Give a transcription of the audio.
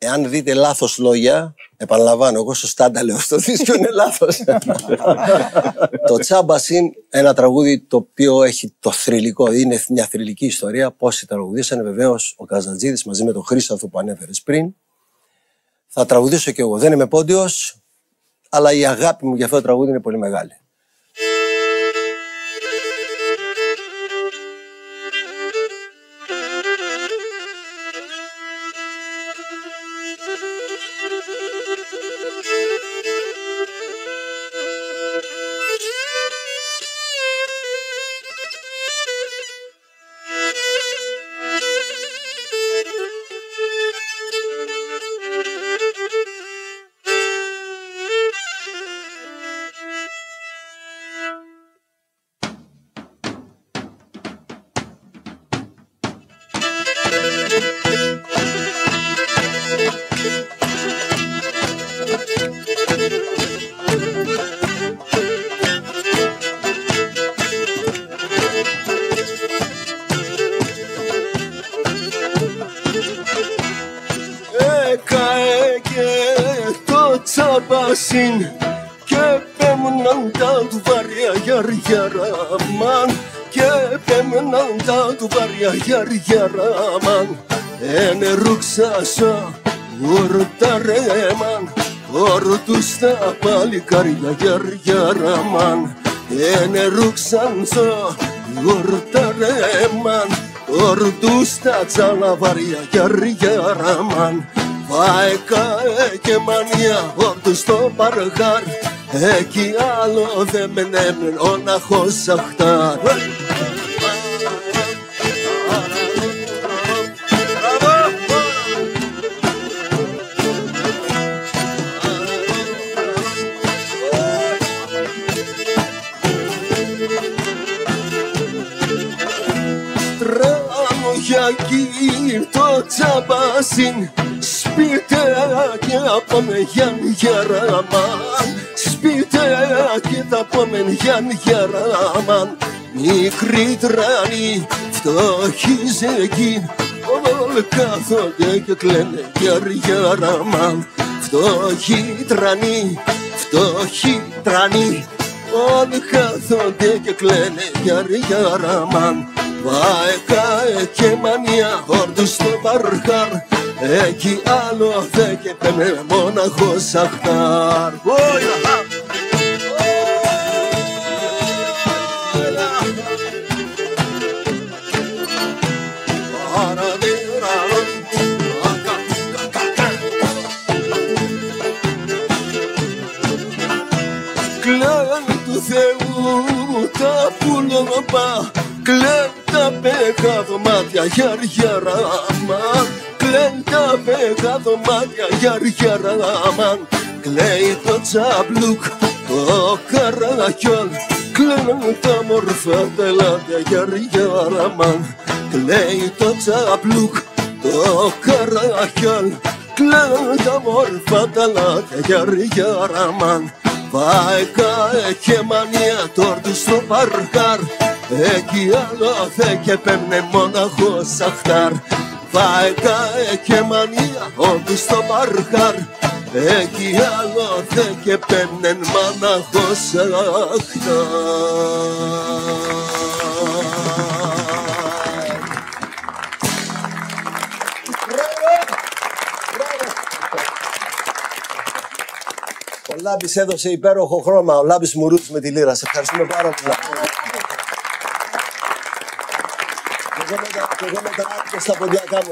Εάν δείτε λάθος λόγια, επαναλαμβάνω, εγώ σωστά τα λέω στο δίσκο, είναι λάθος. Το Τσάμπας είναι ένα τραγούδι το οποίο έχει το θρυλικό, είναι μια θρυλική ιστορία. Πόσοι τραγουδίσανε, βεβαίως ο Καζαντζίδης μαζί με τον Χρήσταθο που ανέφερες πριν. Θα τραγουδήσω κι εγώ. Δεν είμαι πόντιος, αλλά η αγάπη μου για αυτό το τραγούδι είναι πολύ μεγάλη. Τσάμπασιν και πέμναν τα του βαριά γιαριαραμάν και πέμναν τα του βαριά γιαριαραμάν ένε ρουξάσα ορταρέμαν ορτούς τα παλικάρια γιαριαραμάν ένε ρουξάνσα ορταρέμαν ορτούς τα τσαλαβαριά γιαριαραμάν Βάικα και μανία όρτου στο παρχάρ εκεί άλλο δε μενέμεν ο ναχός αχτάρ. Τράνο για εκεί το Τσάμπασιν σπιτάκι από με Γιάν Γεραμάν σπιτάκι από με Γιάν Γεραμάν μικρή τράνη φτωχή ζεκή όλοι κάθονται και κλαίνε Γεραμάν φτωχή τράνη όλοι κάθονται και κλαίνε Γεραμάν Βάικα και μανία όρτου στο παρχάρ εκεί άλλο δε και πέμε μόναχος αχτάρ. Κλαίν του Θεού τα πουλόπα κλαίν τα πέκα δωμάτια γιαριαραμάν κλαίν τα πέκα δωμάτια γιαριαραμάν κλαίει το τσαμπλούκ το καρακιόν κλαίνουν τα μορφά τα λάδια γιαριαραμάν κλαίει το τσαμπλούκ το καρακιόν κλαίνουν τα μορφά τα λάδια γιαριαραμάν Βάικα και μανία τόρτου στο παρχάρ εκεί άλλο δε και πέμνε μόναχος αχτάρ Βάικα και μανία όρτου στο παρχάρ εκεί άλλο δε και πέμνε μόναχος αχτάρ. Ο Λάμπης έδωσε υπέροχο χρώμα, ο Λάμπης Μουρούτης με τη λύρα. Σε ευχαριστούμε πάρα πολύ. Και εγώ με τα άκουσα στα ποντιακά μου,